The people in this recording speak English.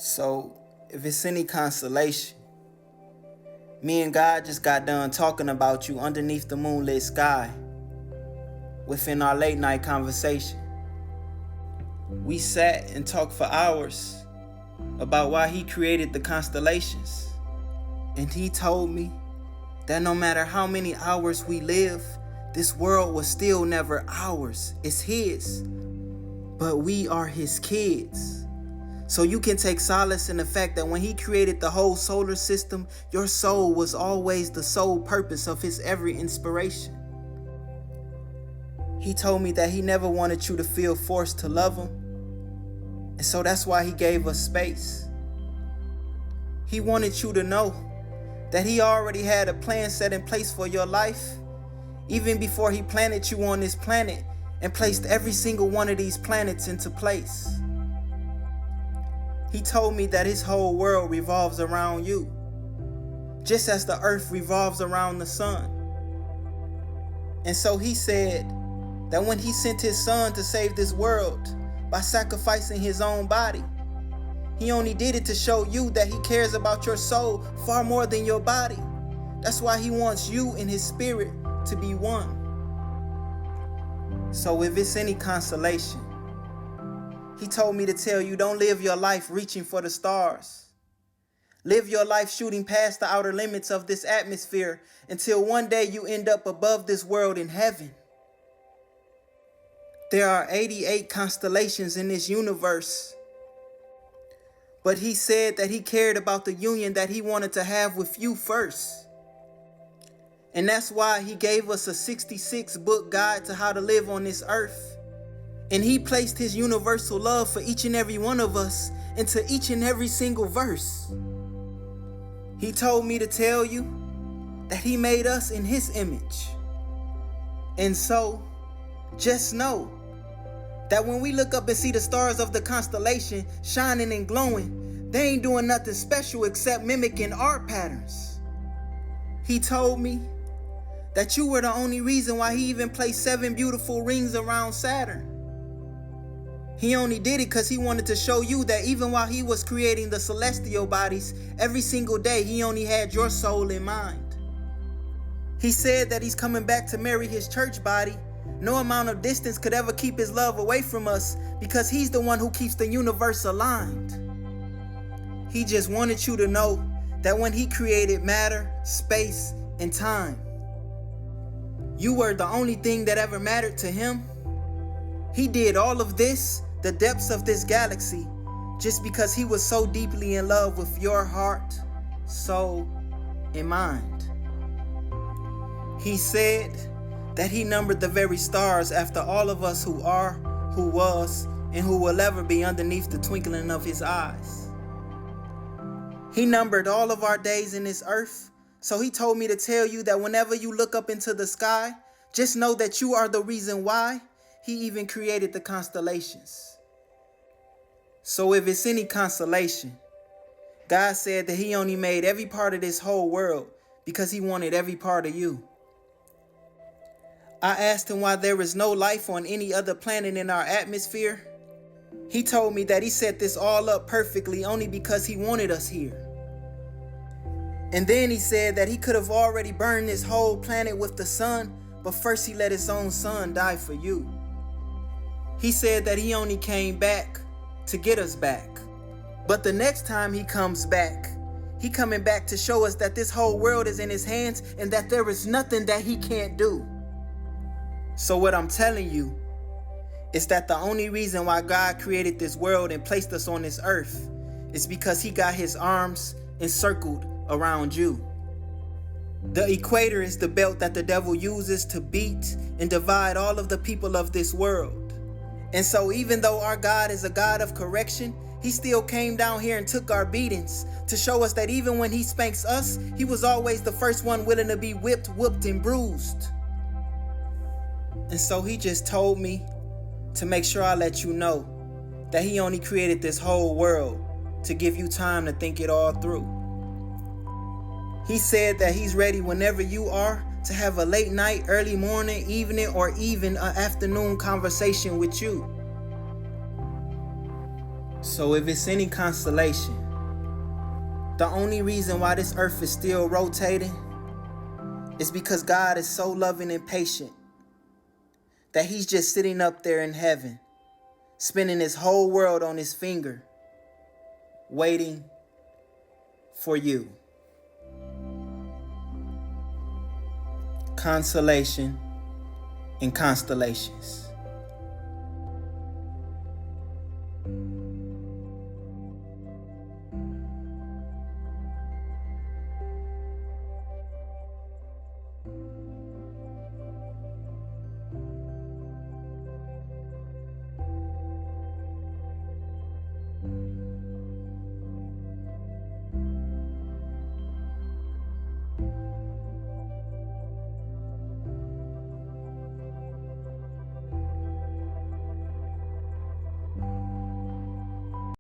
So, if it's any consolation, me and God just got done talking about you underneath the moonlit sky within our late night conversation. We sat and talked for hours about why He created the constellations. And He told me that no matter how many hours we live, this world was still never ours. It's His. But we are His kids. So you can take solace in the fact that when He created the whole solar system, your soul was always the sole purpose of His every inspiration. He told me that He never wanted you to feel forced to love Him. And so that's why He gave us space. He wanted you to know that He already had a plan set in place for your life, even before He planted you on this planet and placed every single one of these planets into place. He told me that His whole world revolves around you, just as the earth revolves around the sun. And so He said that when He sent His Son to save this world by sacrificing His own body, He only did it to show you that He cares about your soul far more than your body. That's why He wants you and His spirit to be one. So if it's any consolation, He told me to tell you, don't live your life reaching for the stars. Live your life shooting past the outer limits of this atmosphere until one day you end up above this world in heaven. There are 88 constellations in this universe. But He said that He cared about the union that He wanted to have with you first. And that's why He gave us a 66-book guide to how to live on this earth. And He placed His universal love for each and every one of us into each and every single verse. He told me to tell you that He made us in His image. And so, just know that when we look up and see the stars of the constellation shining and glowing, they ain't doing nothing special except mimicking our patterns. He told me that you were the only reason why He even placed 7 beautiful rings around Saturn. He only did it because He wanted to show you that even while He was creating the celestial bodies, every single day He only had your soul in mind. He said that He's coming back to marry His church body. No amount of distance could ever keep His love away from us because He's the one who keeps the universe aligned. He just wanted you to know that when He created matter, space, and time, you were the only thing that ever mattered to Him. He did all of this, the depths of this galaxy, just because He was so deeply in love with your heart, soul, and mind. He said that He numbered the very stars after all of us who are, who was, and who will ever be underneath the twinkling of His eyes. He numbered all of our days in this earth, so He told me to tell you that whenever you look up into the sky, just know that you are the reason why He even created the constellations. So if it's any consolation, God said that He only made every part of this whole world because He wanted every part of you. I asked Him why there is no life on any other planet in our atmosphere. He told me that He set this all up perfectly only because He wanted us here. And then He said that He could have already burned this whole planet with the sun, but first He let His own Son die for you. He said that He only came back to get us back. But the next time He comes back, He coming back to show us that this whole world is in His hands and that there is nothing that He can't do. So what I'm telling you is that the only reason why God created this world and placed us on this earth is because He got His arms encircled around you. The equator is the belt that the devil uses to beat and divide all of the people of this world. And so even though our God is a God of correction, He still came down here and took our beatings to show us that even when He spanks us, He was always the first one willing to be whipped, whooped, and bruised. And so He just told me to make sure I let you know that He only created this whole world to give you time to think it all through. He said that He's ready whenever you are to have a late night, early morning, evening, or even an afternoon conversation with you. So if it's any consolation, the only reason why this earth is still rotating is because God is so loving and patient that he's just sitting up there in heaven, spinning his whole world on his finger, waiting for you. Consolation and Constellations.